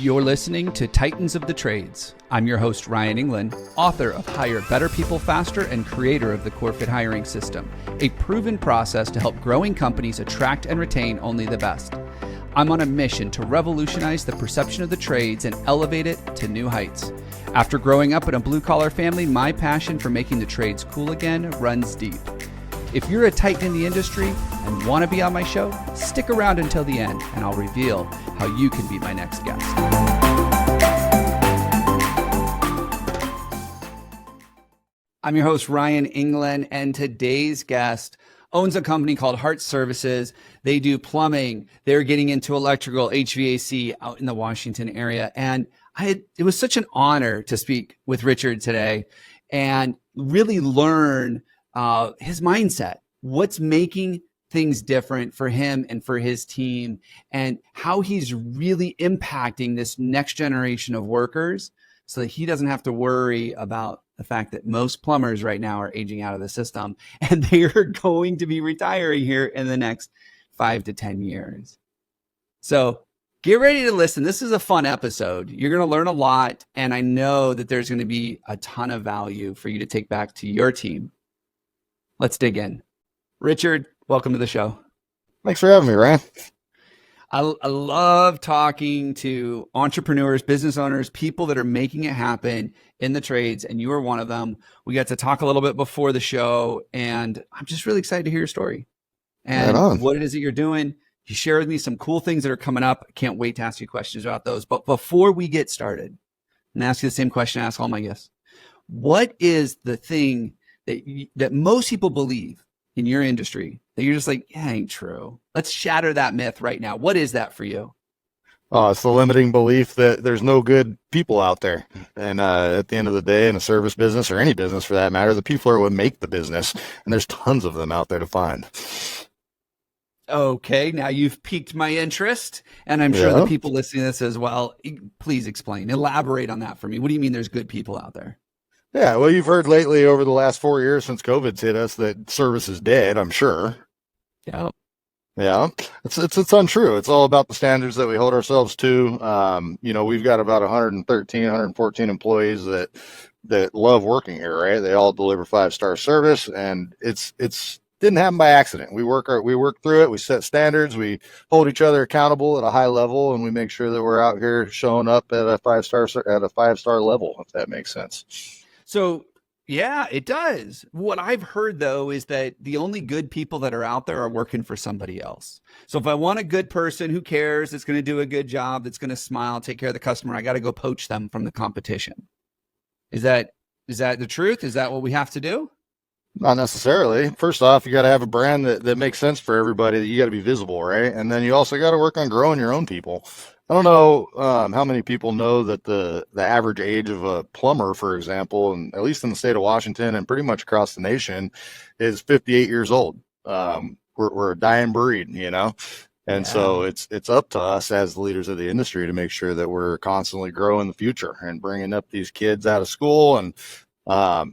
You're listening to Titans of the Trades. I'm your host, Ryan England, author of Hire Better People Faster and creator of the CoreFit hiring system, a proven process to help growing companies attract and retain only the best. I'm on a mission to revolutionize the perception of the trades and elevate it to new heights. After growing up in a blue-collar family, my passion for making the trades cool again runs deep. If you're a titan in the industry and want to be on my show, stick around until the end and I'll reveal how you can be my next guest. I'm your host, Ryan England, and today's guest owns a company called Hart Services. They do plumbing. They're getting into electrical, HVAC out in the Washington area. And it was such an honor to speak with Richard today and really learn his mindset, what's making things different for him and for his team, and how he's really impacting this next generation of workers so that he doesn't have to worry about the fact that most plumbers right now are aging out of the system and they are going to be retiring here in the next 5 to 10 years. So get ready to listen. This is a fun episode. You're going to learn a lot, and I know that there's going to be a ton of value for you to take back to your team. Let's dig in. Richard, welcome to the show. Thanks for having me, Ryan. I love talking to entrepreneurs, business owners, people that are making it happen in the trades, and you are one of them. We got to talk a little bit before the show, and I'm just really excited to hear your story and what it is that you're doing. You shared with me some cool things that are coming up. I can't wait to ask you questions about those. But before we get started, and ask you the same question I ask all my guests, what is the thing that most people believe in your industry that you're just like, yeah, ain't true? Let's shatter that myth right now. What is that for you? Oh, it's the limiting belief that there's no good people out there. And at the end of the day, in a service business or any business for that matter, the people are what make the business. And there's tons of them out there to find. Okay, now you've piqued my interest, and I'm sure the people listening to this as well. Please explain, elaborate on that for me. What do you mean there's good people out there? Yeah, well, you've heard lately over the last 4 years since COVID's hit us that service is dead, I'm sure. Yeah. Yeah, it's untrue. It's all about the standards that we hold ourselves to. We've got about 114 employees that love working here, right? They all deliver 5-star service, and it's didn't happen by accident. We work through it. We set standards. We hold each other accountable at a high level, and we make sure that we're out here showing up at a 5-star level, if that makes sense. So, yeah, it does. What I've heard, though, is that the only good people that are out there are working for somebody else. So if I want a good person who cares, that's going to do a good job, that's going to smile, take care of the customer, I got to go poach them from the competition. Is that the truth? Is that what we have to do? Not necessarily. First off, you got to have a brand that makes sense for everybody, that you got to be visible, right? And then you also got to work on growing your own people. I don't know how many people know that the average age of a plumber, for example, and at least in the state of Washington and pretty much across the nation, is 58 years old. We're a dying breed, and so it's up to us as the leaders of the industry to make sure that we're constantly growing the future and bringing up these kids out of school and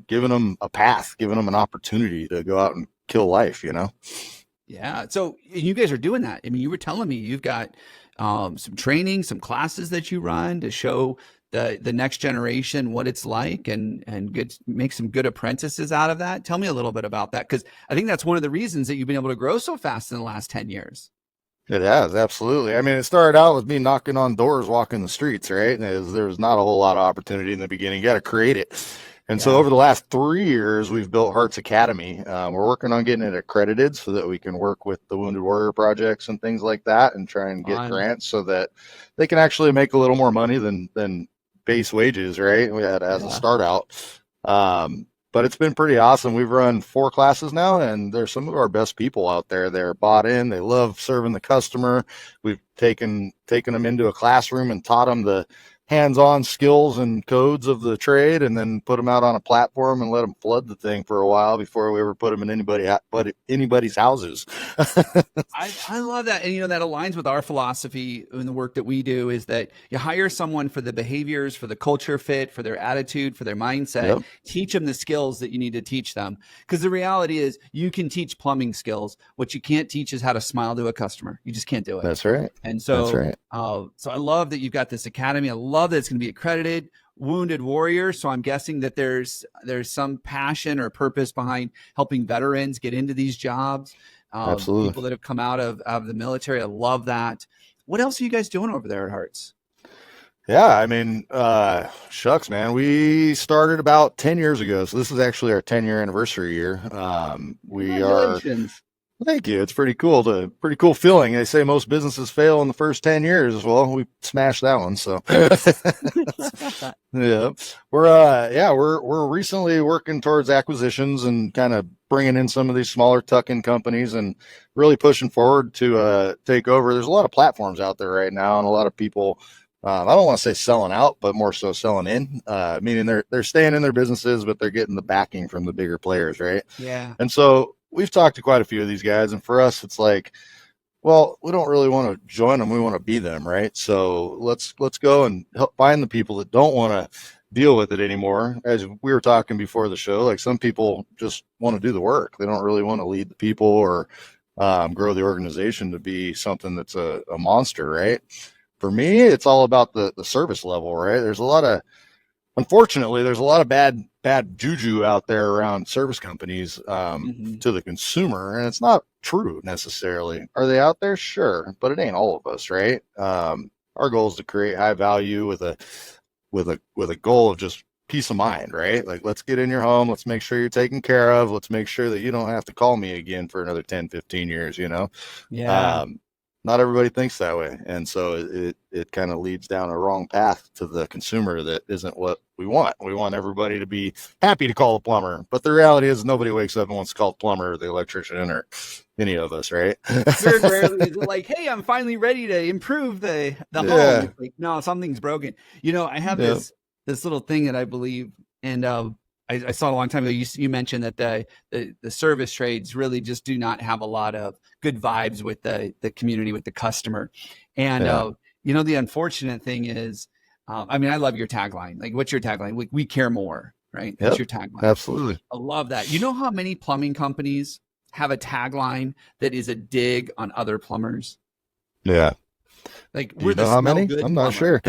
giving them a path, giving them an opportunity to go out and kill life, Yeah. So you guys are doing that. I mean, you were telling me you've got some training, some classes that you run to show the next generation what it's like and make some good apprentices out of that. Tell me a little bit about that, because I think that's one of the reasons that you've been able to grow so fast in the last 10 years. It has, absolutely. I mean, it started out with me knocking on doors, walking the streets, right? There's not a whole lot of opportunity in the beginning. You got to create it. And so over the last 3 years, we've built Hart's Academy. We're working on getting it accredited so that we can work with the Wounded Warrior projects and things like that and try and get grants so that they can actually make a little more money than base wages, right? We had as a start out. But it's been pretty awesome. We've run 4 classes now, and there's some of our best people out there. They're bought in. They love serving the customer. We've taken them into a classroom and taught them the hands-on skills and codes of the trade, and then put them out on a platform and let them flood the thing for a while before we ever put them in anybody's houses. I love that. And, that aligns with our philosophy in the work that we do, is that you hire someone for the behaviors, for the culture fit, for their attitude, for their mindset, Yep. teach them the skills that you need to teach them. Because the reality is you can teach plumbing skills. What you can't teach is how to smile to a customer. You just can't do it. That's right. And so, That's right. So I love that you've got this academy. I love that it's going to be accredited. Wounded warrior. So I'm guessing that there's some passion or purpose behind helping veterans get into these jobs. Absolutely. People that have come out of the military. I love that. What else are you guys doing over there at Hart's? Yeah, I mean, shucks, man. We started about 10 years ago. So this is actually our 10-year anniversary year. We are. Thank you. It's pretty cool feeling. They say most businesses fail in the first 10 years. Well, we smashed that one. So yeah, we're recently working towards acquisitions and kind of bringing in some of these smaller tuck-in companies and really pushing forward to take over. There's a lot of platforms out there right now, and a lot of people, I don't want to say selling out, but more so selling in, meaning they're staying in their businesses, but they're getting the backing from the bigger players, right? Yeah. And so we've talked to quite a few of these guys, and for us, it's like, well, we don't really want to join them. We want to be them, right? So let's go and help find the people that don't want to deal with it anymore. As we were talking before the show, like some people just want to do the work. They don't really want to lead the people or grow the organization to be something that's a monster, right? For me, it's all about the service level, right? Unfortunately, there's a lot of bad juju out there around service companies to the consumer, and it's not true necessarily. Are they out there? Sure, but it ain't all of us, right? Our goal is to create high value with a goal of just peace of mind, right? Like, let's get in your home, let's make sure you're taken care of, let's make sure that you don't have to call me again for another 10, 15 years, Yeah. Not everybody thinks that way, and so it kind of leads down a wrong path to the consumer that isn't what we want. We want everybody to be happy to call a plumber, but the reality is nobody wakes up and wants to call the plumber or the electrician or any of us, right? Very rarely is it like, hey, I'm finally ready to improve the home. It's like, no, something's broken. I have this little thing that I believe, and I saw it a long time ago. You mentioned that the service trades really just do not have a lot of good vibes with the community, with the customer. And the unfortunate thing is, I love your tagline. Like, what's your tagline? We care more, right? That's your tagline. Absolutely. I love that. You know how many plumbing companies have a tagline that is a dig on other plumbers? Yeah. Like, we're the how many? I'm not sure.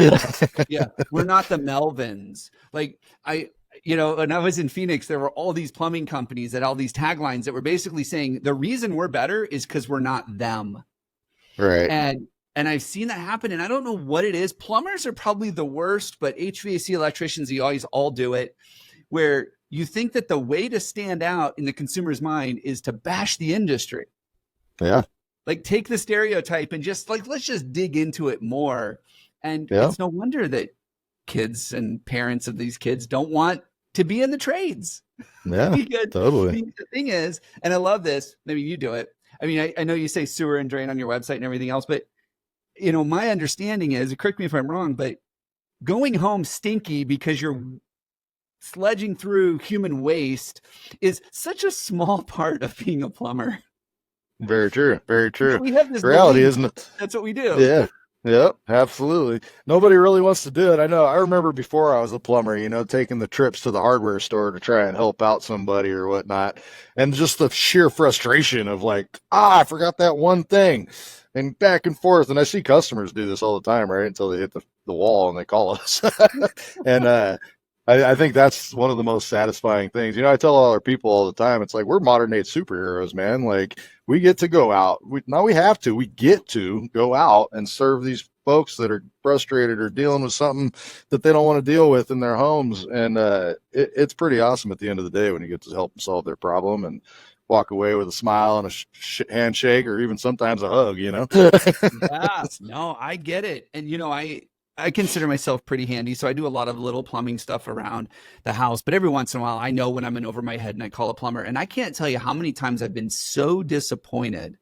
Yeah, we're not the Melvins. Like, when I was in Phoenix, there were all these plumbing companies that all these taglines that were basically saying the reason we're better is because we're not them. Right. And I've seen that happen, and I don't know what it is. Plumbers are probably the worst, but HVAC electricians, you always all do it, where you think that the way to stand out in the consumer's mind is to bash the industry. Yeah. Like, take the stereotype and just let's just dig into it more. And it's no wonder that kids and parents of these kids don't want to be in the trades. Yeah, totally. The thing is, and I love this, maybe you do it. I know you say sewer and drain on your website and everything else, but my understanding is, correct me if I'm wrong, but going home stinky because you're sledging through human waste is such a small part of being a plumber. Very true. Very true. We have this reality, isn't it? That's what we do. Yeah. Yep, absolutely. Nobody really wants to do it. I know. I remember before I was a plumber, taking the trips to the hardware store to try and help out somebody or whatnot. And just the sheer frustration of like, I forgot that one thing. And back and forth. And I see customers do this all the time, right? Until they hit the wall and they call us. And I think that's one of the most satisfying things. I tell all our people all the time, it's like, we're modern day superheroes, man. Like, we get to go out. We get to go out and serve these folks that are frustrated or dealing with something that they don't want to deal with in their homes. And it's pretty awesome at the end of the day when you get to help them solve their problem and walk away with a smile and a handshake or even sometimes a hug, Yes, no, I get it. And, I consider myself pretty handy, so I do a lot of little plumbing stuff around the house. But every once in a while, I know when I'm in over my head and I call a plumber. And I can't tell you how many times I've been so disappointed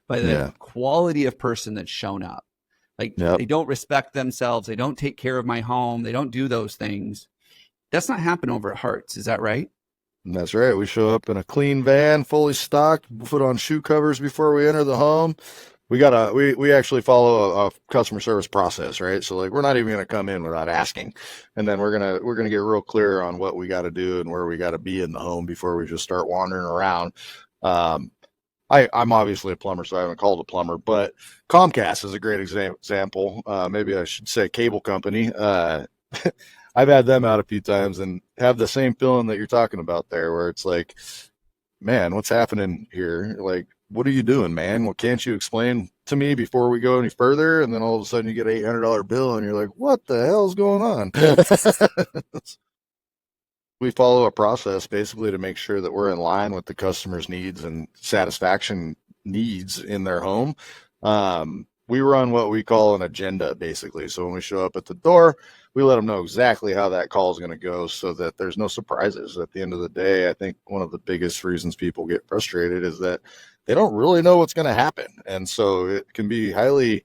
by the quality of person that's shown up. Like Yep. they don't respect themselves. They don't take care of my home. They don't do those things. That's not happening over at Hearts. Is that right? And that's right. We show up in a clean van, fully stocked, put on shoe covers before we enter the home. We actually follow a customer service process, right? So like we're not even gonna come in without asking. And then we're gonna get real clear on what we gotta do and where we gotta be in the home before we just start wandering around. Um, I'm obviously a plumber, so I haven't called a plumber, but Comcast is a great example. Maybe I should say cable company. I've had them out a few times and have the same feeling that you're talking about there, where it's like, man, what's happening here? Like, what are you doing, man? Well, can't you explain to me before we go any further? And then all of a sudden you get an $800 bill and you're like, what the hell's going on? We follow a process basically to make sure that we're in line with the customer's needs and satisfaction needs in their home. We run what we call an agenda basically. So when we show up at the door, we let them know exactly how that call is going to go so that there's no surprises. At the end of the day, I think one of the biggest reasons people get frustrated is that they don't really know what's going to happen. And so it can be highly,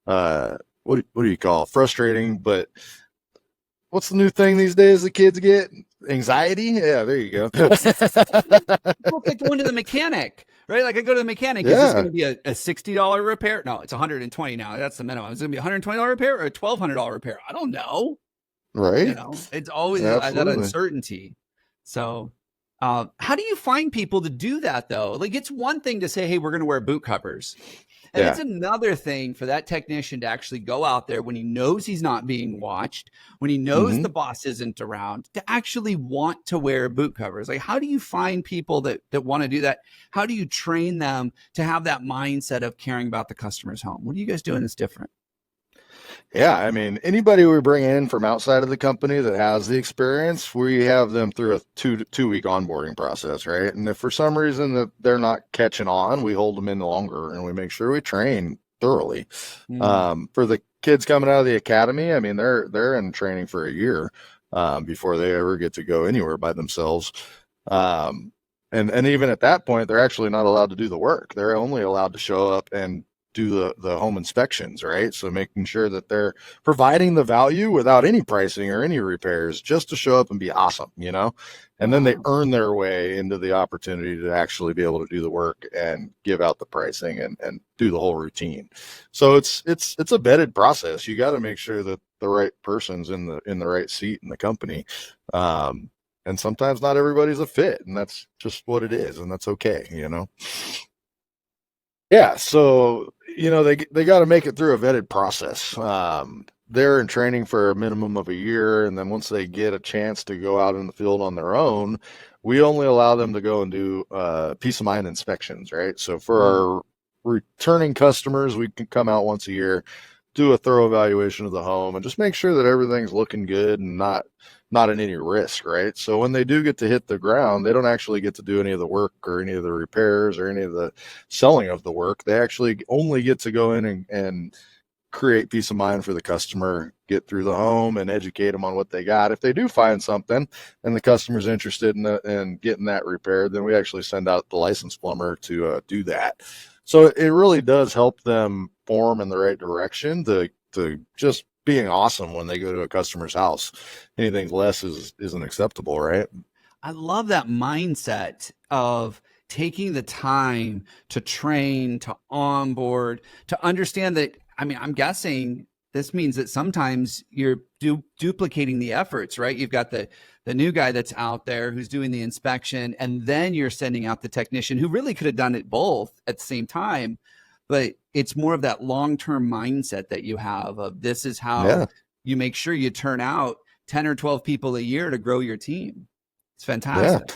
what do you call it? Frustrating, but what's the new thing these days the kids get? Anxiety? Yeah, there you go. Well, it's like going to the mechanic, right? Like I go to the mechanic. Is this going Yeah, to be a $60 repair? No, it's 120 now. That's the minimum. Is it going to be a $120 repair or a $1,200 repair? I don't know. right. It's always that Absolutely. uncertainty. So, how do you find people to do that though? Like, it's one thing to say, "Hey, we're going to wear boot covers," and it's Yeah. another thing for that technician to actually go out there when he knows he's not being watched, when he knows hmm the boss isn't around, to actually want to wear boot covers. Like, how do you find people that want to do that? How do you train them to have that mindset of caring about the customer's home? What are you guys doing that's different? Yeah, I mean, anybody we bring in from outside of the company that has the experience, we have them through a two week onboarding process, right? And if for some reason that they're not catching on, we hold them in longer and we make sure we train thoroughly. Mm. For the kids coming out of the academy, I mean, they're in training for a year before they ever get to go anywhere by themselves. Um, and even at that point, they're actually not allowed to do the work. They're only allowed to show up and do the home inspections, right? So making sure that they're providing the value without any pricing or any repairs, just to show up and be awesome, you know? And then they Wow. earn their way into the opportunity to actually be able to do the work and give out the pricing and do the whole routine. So it's a vetted process. You got to make sure that the right person's in the right seat in the company. And sometimes not everybody's a fit, and that's just what it is, and that's okay, you know? Yeah, so they got to make it through a vetted process. They're in training for a minimum of a year, and then once they get a chance to go out in the field on their own, we only allow them to go and do peace of mind inspections, right? So for Mm. our returning customers, we can come out once a year, do a thorough evaluation of the home, and just make sure that everything's looking good and not at any risk, right? So when they do get to hit the ground, they don't actually get to do any of the work or any of the repairs or any of the selling of the work. They actually only get to go in and create peace of mind for the customer, get through the home and educate them on what they got. If they do find something and the customer's interested in getting that repaired, then we actually send out the licensed plumber to do that. So it really does help them form in the right direction to just being awesome when they go to a customer's house. Anything less isn't acceptable, right? I love that mindset of taking the time to train, to onboard, to understand that. I mean, I'm guessing this means that sometimes you're duplicating the efforts, right? You've got the new guy that's out there who's doing the inspection, and then you're sending out the technician who really could have done it both at the same time. But it's more of that long-term mindset that you have of this is how Yeah. you make sure you turn out 10 or 12 people a year to grow your team. It's Yeah. fantastic.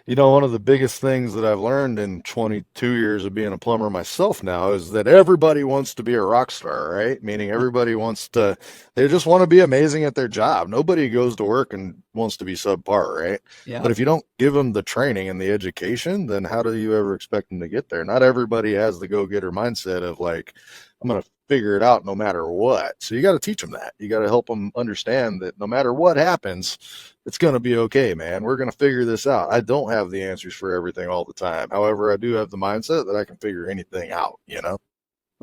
One of the biggest things that I've learned in 22 years of being a plumber myself now is that everybody wants to be a rock star, right? Meaning everybody they just want to be amazing at their job. Nobody goes to work and wants to be subpar, right? But Yep. if you don't give them the training and the education, then how do you ever expect them to get there? Not everybody has the go-getter mindset of like, I'm going to figure it out no matter what. So you got to teach them that. You got to help them understand that no matter what happens, it's going to be okay, man. We're going to figure this out. I don't have the answers for everything all the time. However, I do have the mindset that I can figure anything out, you know?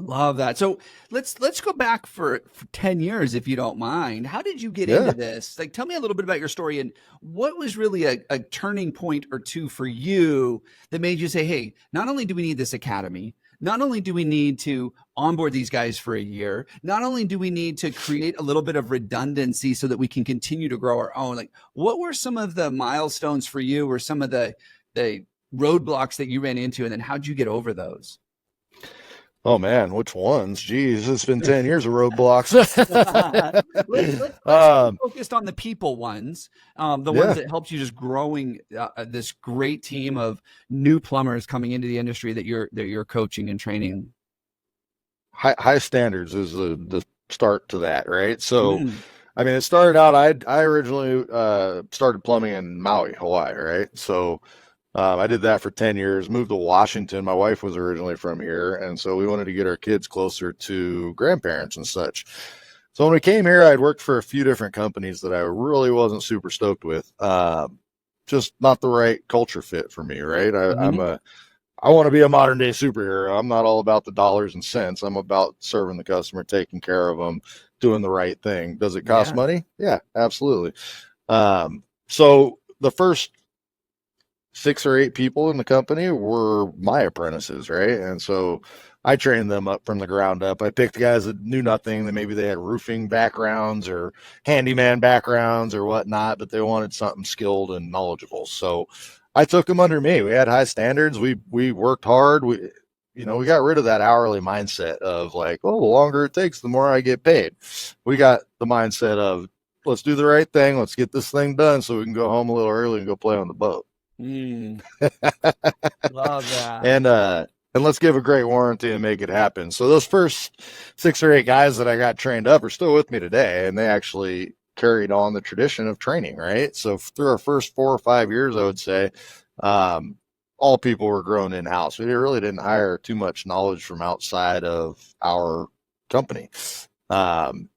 Love that. So let's go back for 10 years, if you don't mind. How did you get into Yeah. this? Like, tell me a little bit about your story and what was really a turning point or two for you that made you say, hey, not only do we need this academy, not only do we need to onboard these guys for a year, not only do we need to create a little bit of redundancy so that we can continue to grow our own. Like, what were some of the milestones for you or some of the roadblocks that you ran into, and then how'd you get over those? Oh man, which ones? Geez, it's been 10 years of roadblocks. Let's stay focused on the people ones, the ones Yeah, that helped you just growing this great team of new plumbers coming into the industry that you're coaching and training. high standards is the start to that, right? So, Mm, I mean, it started out. I originally started plumbing in Maui, Hawaii, right? So, I did that for 10 years, moved to Washington. My wife was originally from here, and so we wanted to get our kids closer to grandparents and such. So when we came here, I'd worked for a few different companies that I really wasn't super stoked with. Just not the right culture fit for me, right? hmm. I want to be a modern day superhero. I'm not all about the dollars and cents. I'm about serving the customer, taking care of them, doing the right thing. Does it cost Yeah. money? Yeah, absolutely. So the first 6 or 8 people in the company were my apprentices, right? And so I trained them up from the ground up. I picked guys that knew nothing, that maybe they had roofing backgrounds or handyman backgrounds or whatnot, but they wanted something skilled and knowledgeable. So I took them under me. We had high standards. We worked hard. We got rid of that hourly mindset of like, oh, the longer it takes, the more I get paid. We got the mindset of let's do the right thing. Let's get this thing done so we can go home a little early and go play on the boat. Mm, love that. And let's give a great warranty and make it happen. So those first 6 or 8 guys that I got trained up are still with me today, and they actually carried on the tradition of training, right? So through our first 4 or 5 years, I would say, um, all people were grown in house. We really didn't hire too much knowledge from outside of our company. Um,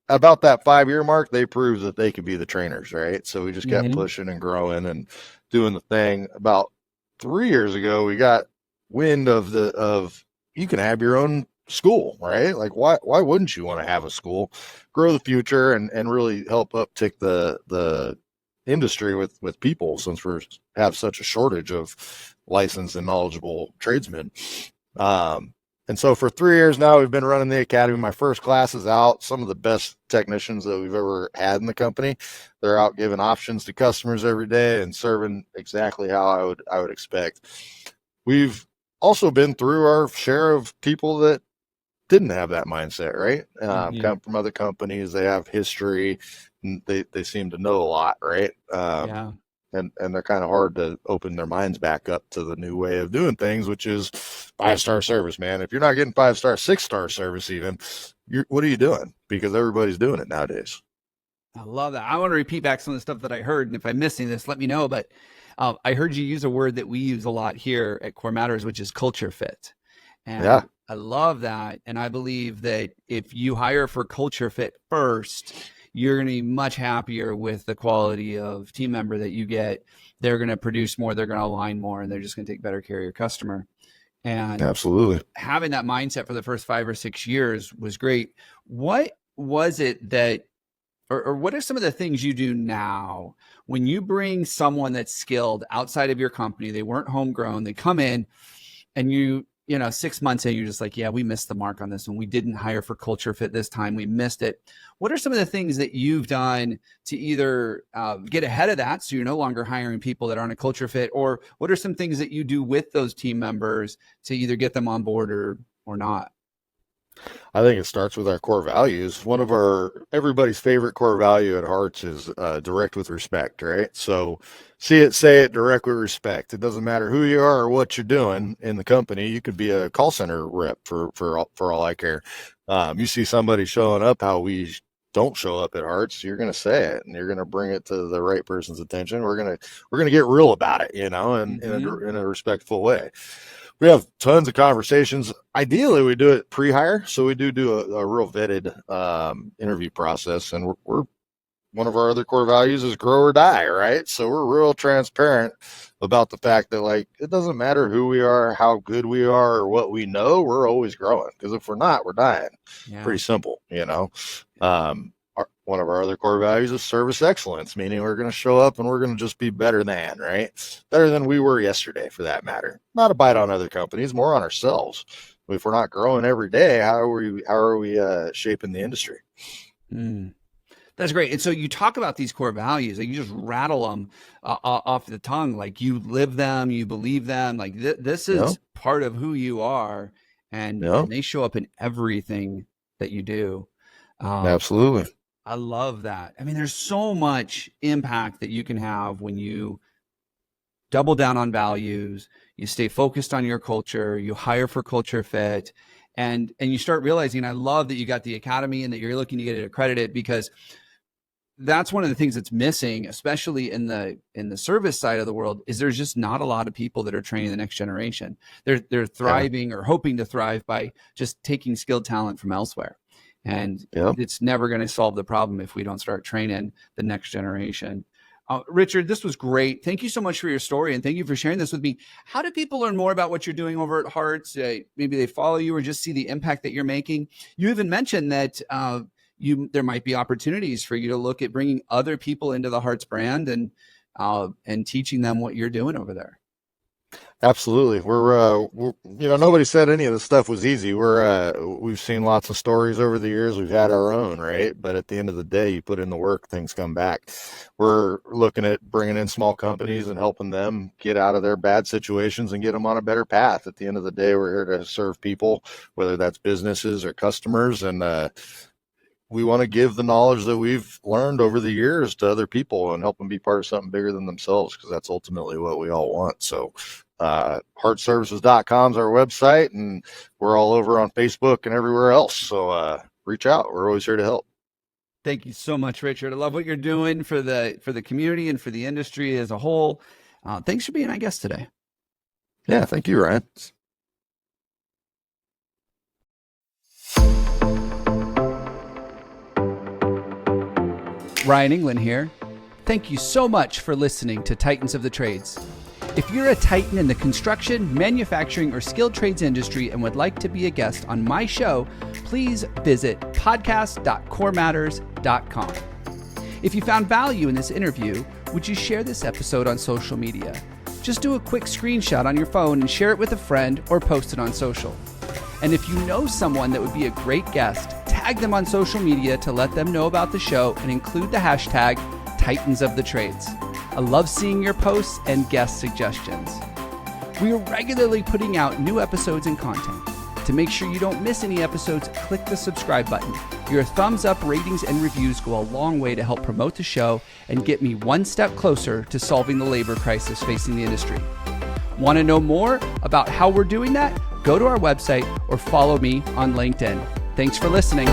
about that 5 year mark, they proved that they could be the trainers, right? So we just kept Hmm. pushing and growing and doing the thing. About 3 years ago, we got wind of you can have your own school, right? Like why wouldn't you want to have a school, grow the future and really help uptick the industry with people since we have such a shortage of licensed and knowledgeable tradesmen. Um, and so for 3 years now, we've been running the academy. My first class is out. Some of the best technicians that we've ever had in the company. They're out giving options to customers every day and serving exactly how I would expect. We've also been through our share of people that didn't have that mindset, right? Hmm. Come from other companies. They have history. And they seem to know a lot, right? Yeah. And they're kind of hard to open their minds back up to the new way of doing things, which is 5-star service, man. If you're not getting 5-star, 6-star service, even, what are you doing? Because everybody's doing it nowadays. I love that. I want to repeat back some of the stuff that I heard, and if I'm missing this, let me know. But I heard you use a word that we use a lot here at Core Matters, which is culture fit. Yeah, And I love that. And I believe that if you hire for culture fit first, you're going to be much happier with the quality of team member that you get. They're going to produce more, they're going to align more, and they're just going to take better care of your customer. And absolutely. having that mindset for the first 5 or 6 years was great. What was it that or what are some of the things you do now when you bring someone that's skilled outside of your company? They weren't homegrown. They come in and you know, 6 months in, you're just like, yeah, we missed the mark on this one. We didn't hire for culture fit this time. We missed it. What are some of the things that you've done to either get ahead of that so you're no longer hiring people that aren't a culture fit? Or what are some things that you do with those team members to either get them on board or not? I think it starts with our core values. One of our everybody's favorite core value at Hearts is direct with respect, right? So see it, say it, direct with respect. It doesn't matter who you are or what you're doing in the company. You could be a call center rep for all I care. You see somebody showing up how we don't show up at Hearts, you're going to say it and you're going to bring it to the right person's attention. We're going to get real about it, and Mm-hmm. in a respectful way. We have tons of conversations. Ideally, we do it pre-hire, so we do a real vetted interview process, and we're one of our other core values is grow or die, right? So we're real transparent about the fact that like it doesn't matter who we are, how good we are, or what we know, we're always growing. Because if we're not, we're dying. Yeah. Pretty simple, you know. One of our other core values is service excellence, meaning we're going to show up and we're going to just be better than, right? Better than we were yesterday, for that matter. Not a bite on other companies, more on ourselves. If we're not growing every day, how are we shaping the industry? That's great. And so you talk about these core values, like you just rattle them off the tongue, like you live them, you believe them, like this is part of who you are, and they show up in everything that you do. Absolutely. I love that. I mean, there's so much impact that you can have when you double down on values, you stay focused on your culture, you hire for culture fit, and you start realizing, I love that you got the academy and that you're looking to get it accredited, because that's one of the things that's missing, especially in the service side of the world, is there's just not a lot of people that are training the next generation. They're thriving or hoping to thrive by just taking skilled talent from elsewhere. And it's never going to solve the problem if we don't start training the next generation. Richard, this was great. Thank you so much for your story, and thank you for sharing this with me. How do people learn more about what you're doing over at Hart? Maybe they follow you or just see the impact that you're making. You even mentioned that there might be opportunities for you to look at bringing other people into the Hart's brand and teaching them what you're doing over there. Absolutely. We're nobody said any of this stuff was easy. We've seen lots of stories over the years. We've had our own, right? But at the end of the day, you put in the work, things come back. We're looking at bringing in small companies and helping them get out of their bad situations and get them on a better path. At the end of the day, we're here to serve people, whether that's businesses or customers. And, we want to give the knowledge that we've learned over the years to other people and help them be part of something bigger than themselves, because that's ultimately what we all want. So heartservices.com is our website, and we're all over on Facebook and everywhere else. So reach out. We're always here to help. Thank you so much, Richard. I love what you're doing for the community and for the industry as a whole. Thanks for being my guest today. Yeah, thank you, Ryan. Ryan England here. Thank you so much for listening to Titans of the Trades. If you're a titan in the construction, manufacturing, or skilled trades industry and would like to be a guest on my show, please visit podcast.corematters.com. If you found value in this interview, would you share this episode on social media? Just do a quick screenshot on your phone and share it with a friend or post it on social. And if you know someone that would be a great guest, tag them on social media to let them know about the show and include the hashtag Titans of the Trades. I love seeing your posts and guest suggestions. We are regularly putting out new episodes and content. To make sure you don't miss any episodes, click the subscribe button. Your thumbs up, ratings, and reviews go a long way to help promote the show and get me one step closer to solving the labor crisis facing the industry. Want to know more about how we're doing that? Go to our website or follow me on LinkedIn. Thanks for listening.